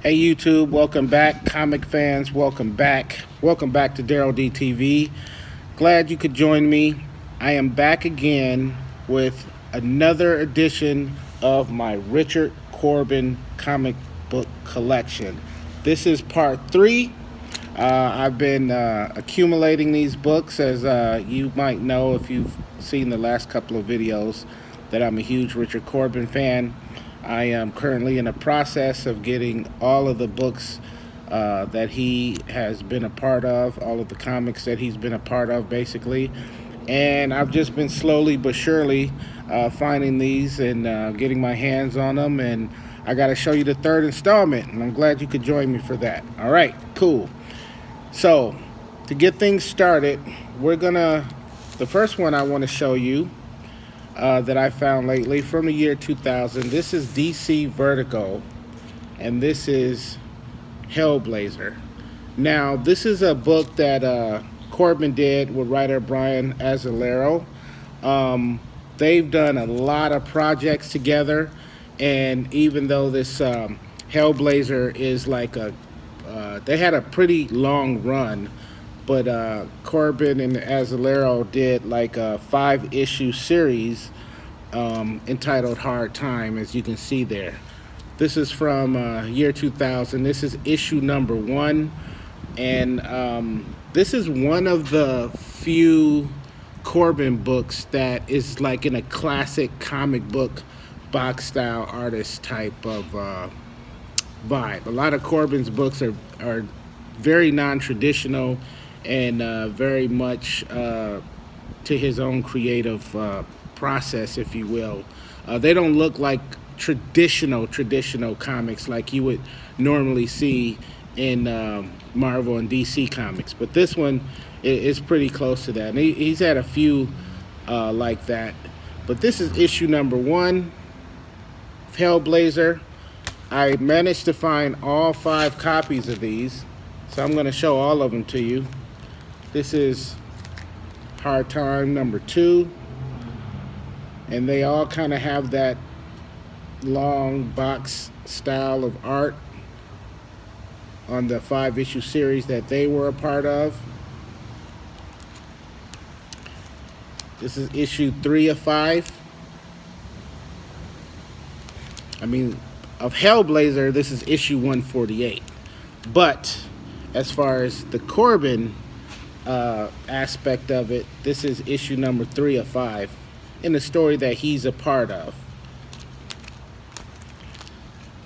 Hey YouTube, welcome back. Comic fans, welcome back. Welcome back to Daryl D TV. Glad you could join me. I am back again with another edition of my Richard Corben comic book collection. This is part 3. I've been accumulating these books, as you might know if you've seen the last couple of videos, that I'm a huge Richard Corben fan. I am currently in the process of getting all of the books that he has been a part of, all of the comics that he's been a part of, basically. And I've just been slowly but surely finding these and getting my hands on them. And I got to show you the third installment, and I'm glad you could join me for that. All right, cool. So, to get things started, the first one I want to show you that I found lately from the year 2000. This is DC Vertigo, and this is Hellblazer. Now, this is a book that Corben did with writer Brian Azzarello. They've done a lot of projects together, and even though this Hellblazer is like they had a pretty long run, but Corben and Azzarello did like a 5-issue series entitled Hard Time, as you can see there. This is from year 2000. This is issue number 1, and this is one of the few Corben books that is like in a classic comic book box style artist type of vibe. A lot of Corben's books are very non-traditional and very much to his own creative process, if you will. They don't look like traditional comics like you would normally see in Marvel and DC comics, but this one is pretty close to that. And he's had a few like that, but this is issue number 1 of Hellblazer. I managed to find all 5 copies of these, so I'm going to show all of them to you. This is Hard Time number 2, and they all kind of have that long box style of art on the 5-issue series that they were a part of. This is issue 3 of 5. Of Hellblazer, this is issue 148. But as far as the Corben aspect of it, this is issue number 3 of 5 in the story that he's a part of.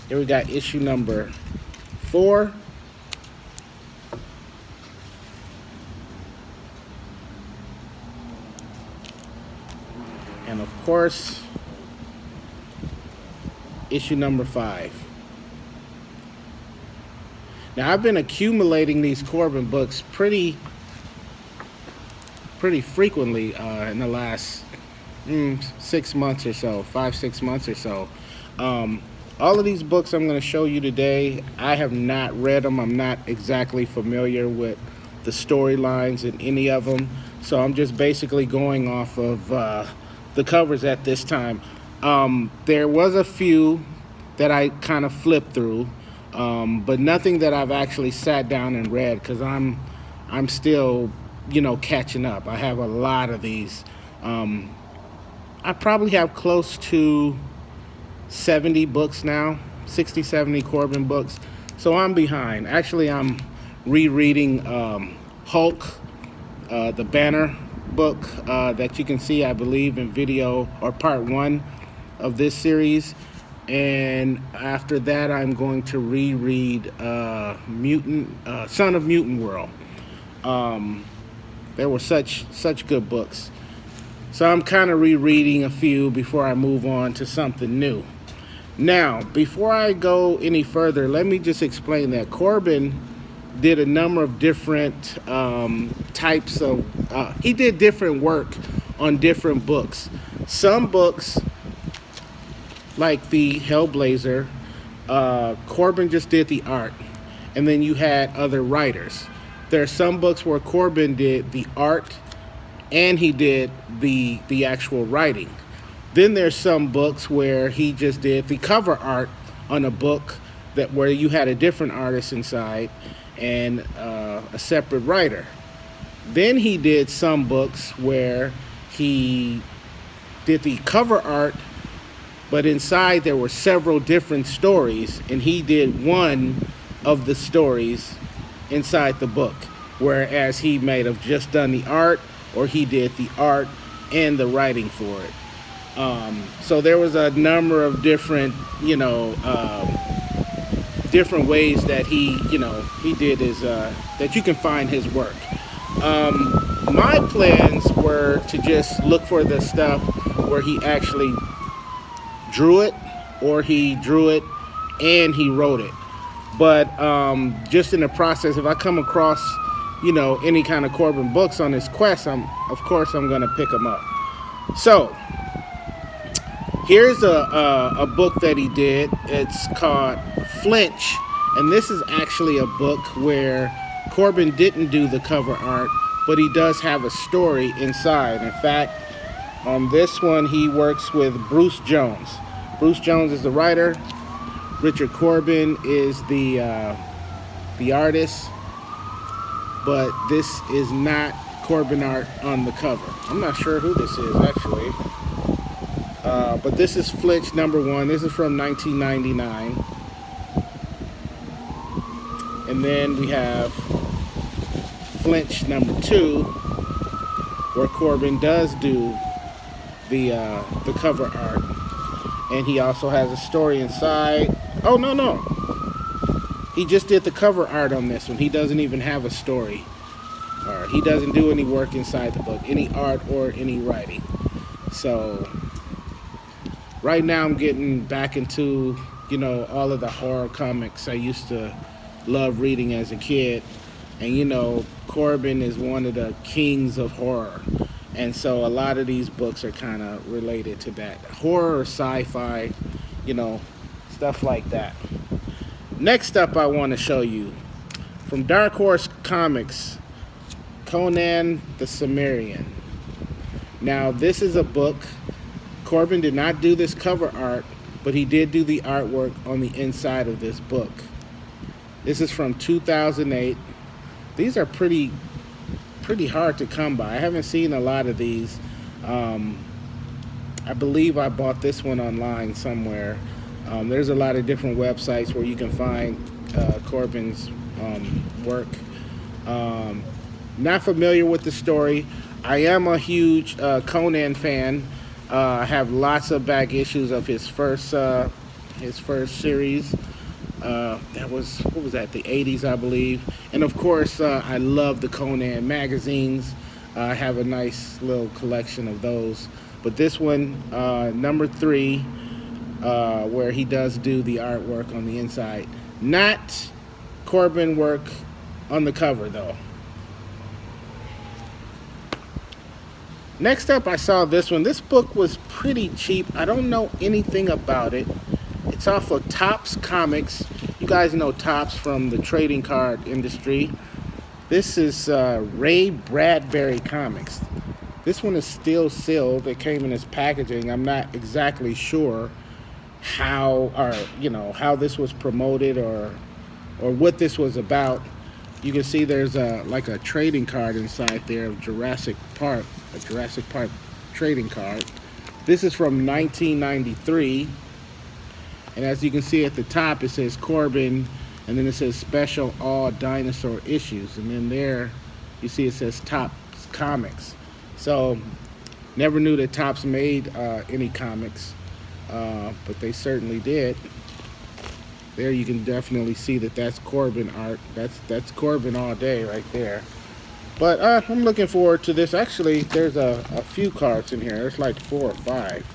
Here we got issue number 4. And of course, issue number 5. Now, I've been accumulating these Corben books pretty frequently in the last 6 months or so, 5-6 months or so. All of these books I'm going to show you today, I have not read them. I'm not exactly familiar with the storylines in any of them, so I'm just basically going off of the covers at this time. There was a few that I kind of flipped through, but nothing that I've actually sat down and read, because I'm still, catching up. I have a lot of these. I probably have close to 70 books now, 60, 70 Corben books. So I'm behind. Actually, I'm rereading Hulk, the Banner book that you can see, I believe, in video or part 1 of this series. And after that, I'm going to reread Son of Mutant World. There were such good books. So I'm kind of rereading a few before I move on to something new. Now, before I go any further, let me just explain that Corben did a number of different types of... he did different work on different books. Some books, like the Hellblazer, Corben just did the art, and then you had other writers. There are some books where Corben did the art and he did the actual writing. Then there's some books where he just did the cover art on a book that where you had a different artist inside and a separate writer. Then he did some books where he did the cover art, but inside there were several different stories, and he did one of the stories inside the book, whereas he might have just done the art, or he did the art and the writing for it. So there was a number of different, different ways that he did his that you can find his work. My plans were to just look for the stuff where he actually drew it, or he drew it and he wrote it. But just in the process, if I come across any kind of Corben books on his quest, of course I'm going to pick them up. So here's a book that he did. It's called Flinch, and this is actually a book where Corben didn't do the cover art, but he does have a story inside. In fact, on this one he works with Bruce Jones. Bruce Jones is the writer. Richard Corben is the artist, but this is not Corben art on the cover. I'm not sure who this is actually. But this is Flinch #1. This is from 1999. And then we have Flinch #2, where Corben does do the cover art. And he also has a story inside. Oh, no. He just did the cover art on this one. He doesn't even have a story. Or he doesn't do any work inside the book, any art or any writing. So right now I'm getting back into, all of the horror comics I used to love reading as a kid. And, Corben is one of the kings of horror. And so a lot of these books are kind of related to that. Horror or sci-fi, stuff like that. Next up, I want to show you from Dark Horse Comics, Conan the Cimmerian. Now, this is a book. Corben did not do this cover art, but he did do the artwork on the inside of this book. This is from 2008. These are pretty hard to come by. I haven't seen a lot of these. I believe I bought this one online somewhere. There's a lot of different websites where you can find Corben's work. Not familiar with the story. I am a huge Conan fan. I have lots of back issues of his first series. That was, what was that, the 80s, I believe. And of course, I love the Conan magazines. I have a nice little collection of those. But this one, #3, where he does do the artwork on the inside. Not Corben work on the cover, though. Next up, I saw this one. This book was pretty cheap. I don't know anything about it. It's off of Topps Comics. You guys know Topps from the trading card industry. This is Ray Bradbury Comics. This one is still sealed. It came in its packaging. I'm not exactly sure how this was promoted or what this was about. You can see there's like a trading card inside there of Jurassic Park, a Jurassic Park trading card. This is from 1993. And as you can see at the top, it says Corben, and then it says Special All Dinosaur Issues. And then there, you see it says Topps Comics. So, never knew that Topps made any comics, but they certainly did. There you can definitely see that that's Corben art. That's Corben all day right there. But I'm looking forward to this. Actually, there's a few cards in here. There's like 4 or 5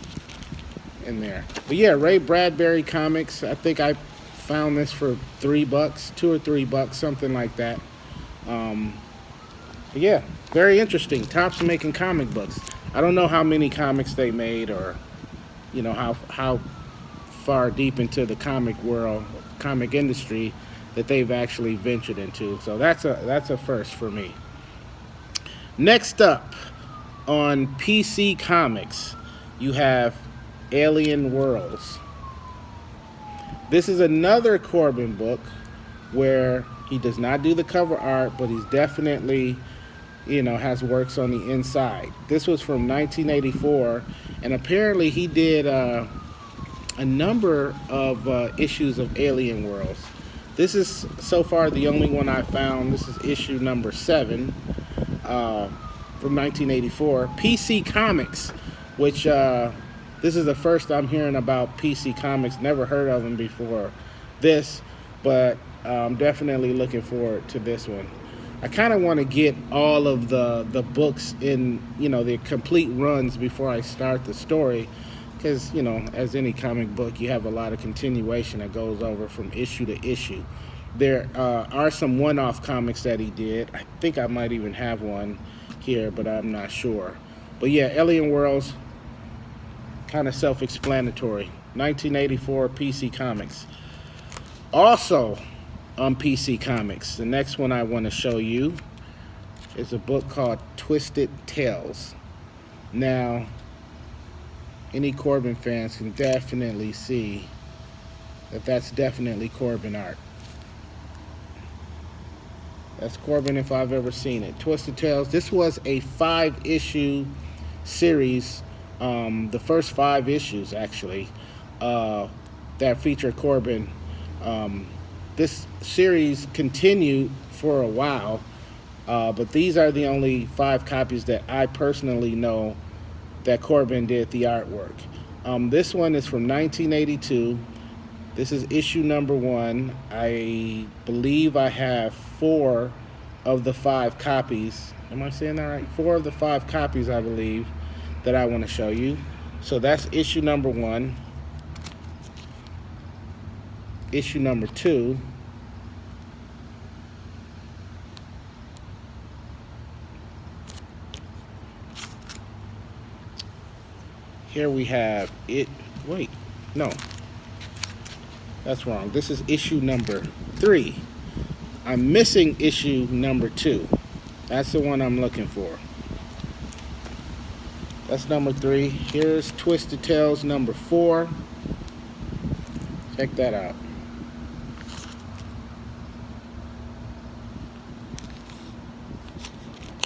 in there. But yeah, Ray Bradbury Comics. I think I found this for $3, $2 or $3, something like that. But yeah, very interesting. Topps making comic books. I don't know how many comics they made, or how far deep into the comic world, comic industry, that they've actually ventured into. So that's a first for me. Next up, on PC Comics, you have Alien Worlds. This is another Corben book where he does not do the cover art, but he's definitely, has works on the inside. This was from 1984, and apparently he did a number of issues of Alien Worlds. This is so far the only one I found. This is issue number 7 from 1984. PC Comics, which this is the first I'm hearing about PC Comics. Never heard of them before this, but I'm definitely looking forward to this one. I kind of want to get all of the books in, the complete runs before I start the story, because, as any comic book, you have a lot of continuation that goes over from issue to issue. There are some one-off comics that he did. I think I might even have one here, but I'm not sure. But yeah, Alien Worlds, kind of self-explanatory. 1984 PC Comics. Also on PC Comics, the next one I want to show you is a book called Twisted Tales. Now, any Corben fans can definitely see that that's definitely Corben art. That's Corben if I've ever seen it. Twisted Tales. This was a 5-issue series. The first 5 issues, actually, that featured Corben. This series continued for a while, but these are the only 5 copies that I personally know that Corben did the artwork. This one is from 1982. This is issue number 1. I believe I have 4 of the 5 copies. Am I saying that right? 4 of the 5 copies, I believe, that I want to show you. So that's issue number 1. Issue number 2. Here we have it. Wait, no. That's wrong. This is issue number 3. I'm missing issue number 2. That's the one I'm looking for. That's number 3. Here's Twisted Tales number 4. Check that out.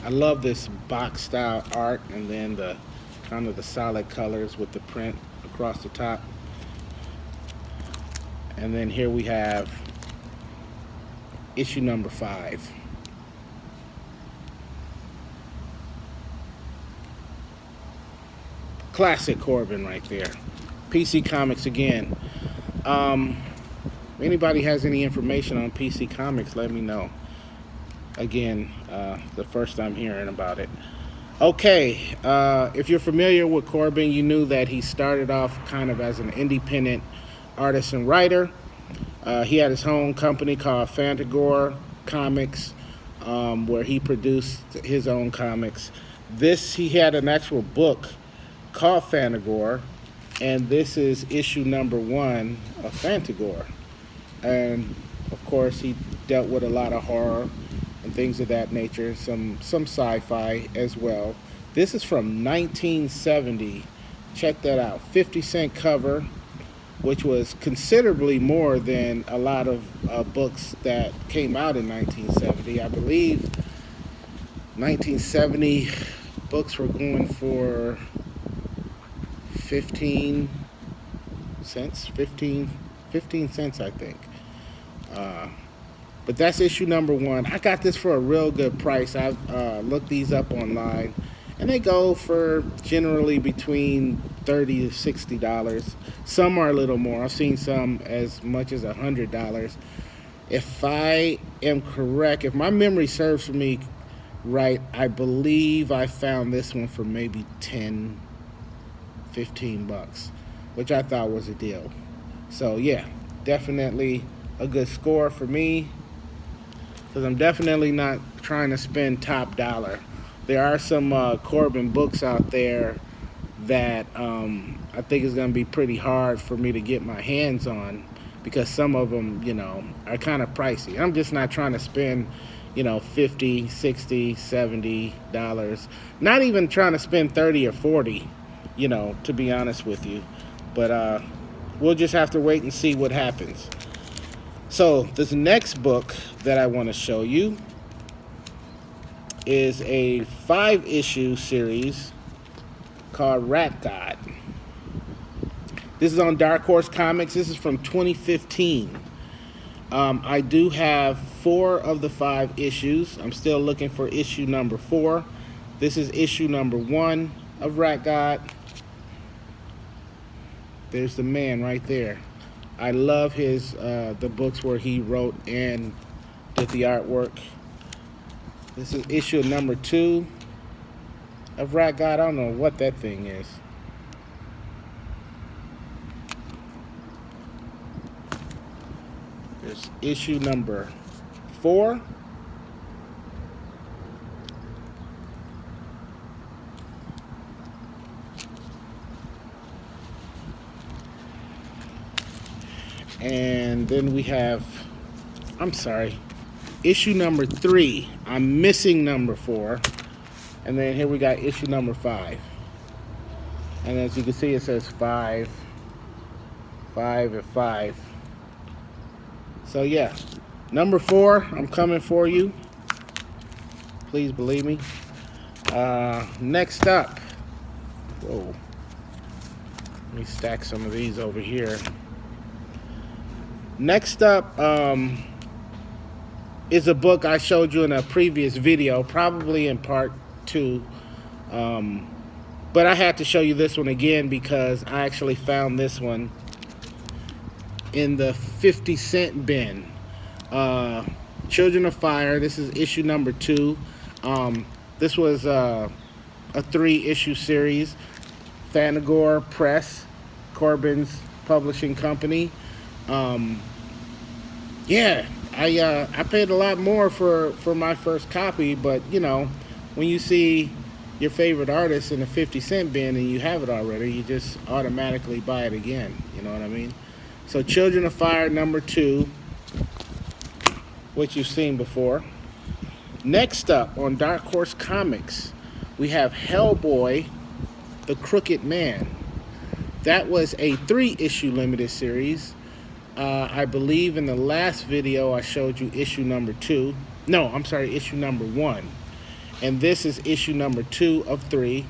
I love this box style art, and then the kind of the solid colors with the print across the top. And then here we have issue number 5. Classic Corben right there. PC Comics again. If anybody has any information on PC Comics, let me know. Again, the first time hearing about it. Okay, if you're familiar with Corben, you knew that he started off kind of as an independent artist and writer. He had his own company called Fantagore Comics, where he produced his own comics. He had an actual book called Fantagore, and this is issue number 1 of Fantagore. And of course, he dealt with a lot of horror and things of that nature, some sci-fi as well. This is from 1970. Check that out. 50-cent cover, which was considerably more than a lot of books that came out in 1970. I believe 1970 books were going for 15 cents, 15 cents, I think. But that's issue number 1. I got this for a real good price. I've looked these up online, and they go for generally between $30 to $60. Some are a little more. I've seen some as much as $100. If I am correct, if my memory serves me right, I believe I found this one for maybe 10, 15 bucks, which I thought was a deal. So yeah, definitely a good score for me, because I'm definitely not trying to spend top dollar. There are some Corben books out there that I think is going to be pretty hard for me to get my hands on, because some of them, are kind of pricey. I'm just not trying to spend, $50, $60, $70. Not even trying to spend $30 or $40, to be honest with you. But we'll just have to wait and see what happens. So this next book that I want to show you is a 5-issue series called Rat God. This is on Dark Horse Comics. This is from 2015. I do have 4 of the 5 issues. I'm still looking for issue number 4. This is issue number 1 of Rat God. There's the man right there. I love his the books where he wrote and did the artwork. This is issue number 2 of Rat God. I don't know what that thing is. There's issue number 4. And then we have, I'm sorry, issue number 3. I'm missing number 4. And then here we got issue number 5. And as you can see, it says 5, 5, and 5. So yeah, number 4, I'm coming for you. Please believe me. Next up, whoa, let me stack some of these over here. Next up is a book I showed you in a previous video, probably in part 2. But I had to show you this one again because I actually found this one in the 50-cent bin. Children of Fire. This is issue number 2. This was a 3-issue series. Fanagor Press, Corben's publishing company. Yeah, I paid a lot more for my first copy, but you know, when you see your favorite artist in a 50-cent bin and you have it already, you just automatically buy it again. You know what I mean? So Children of Fire number 2, which you've seen before. Next up on Dark Horse Comics, we have Hellboy, the Crooked Man. That was a 3-issue limited series. I believe in the last video I showed you issue number 2. No, I'm sorry, issue number 1. And this is issue number 2 of 3.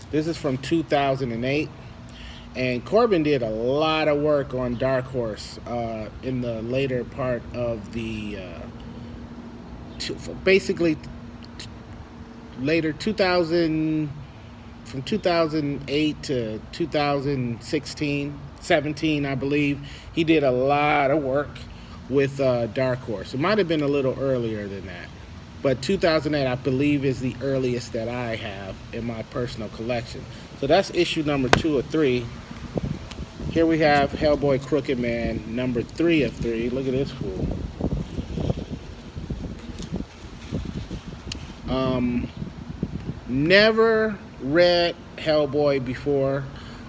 This is from 2008. And Corben did a lot of work on Dark Horse in the later part of the, basically later 2000, from 2008 to 2016, 17, I believe. He did a lot of work with Dark Horse. It might have been a little earlier than that. But 2008, I believe, is the earliest that I have in my personal collection. So that's issue number 2 of 3. Here we have Hellboy Crooked Man, number 3 of 3. Look at this fool. Never read Hellboy before.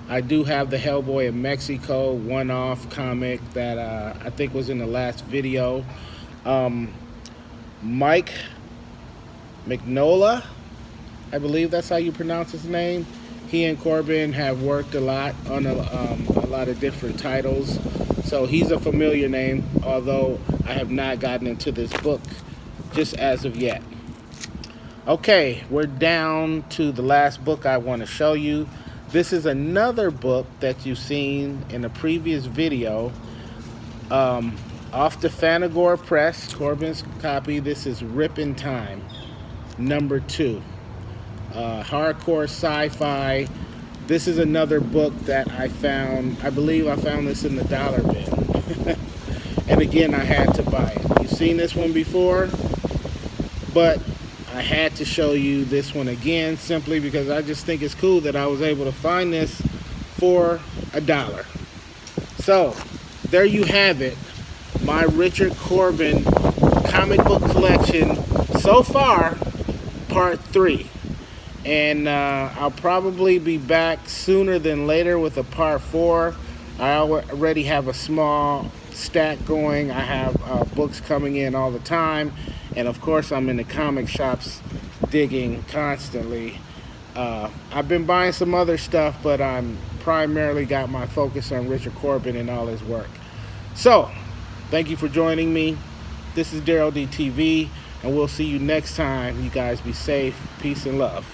I do have the Hellboy in Mexico one-off comic that I think was in the last video. Mike Mignola, I believe that's how you pronounce his name. He and Corben have worked a lot on a lot of different titles. So he's a familiar name, although I have not gotten into this book just as of yet. Okay, we're down to the last book I want to show you. This is another book that you've seen in a previous video. Off the Fanagor Press, Corben's copy. This is Rippin' Time, number 2. Hardcore sci-fi. This is another book that I found. I believe I found this in the dollar bin. And again, I had to buy it. You've seen this one before, but I had to show you this one again simply because I just think it's cool that I was able to find this for $1. So there you have it, my Richard Corben comic book collection so far, part 3. And I'll probably be back sooner than later with a part 4. I already have a small stack going. I have books coming in all the time. And of course, I'm in the comic shops digging constantly. I've been buying some other stuff, but I'm primarily got my focus on Richard Corben and all his work. So, thank you for joining me. This is Daryl D TV, and we'll see you next time. You guys be safe. Peace and love.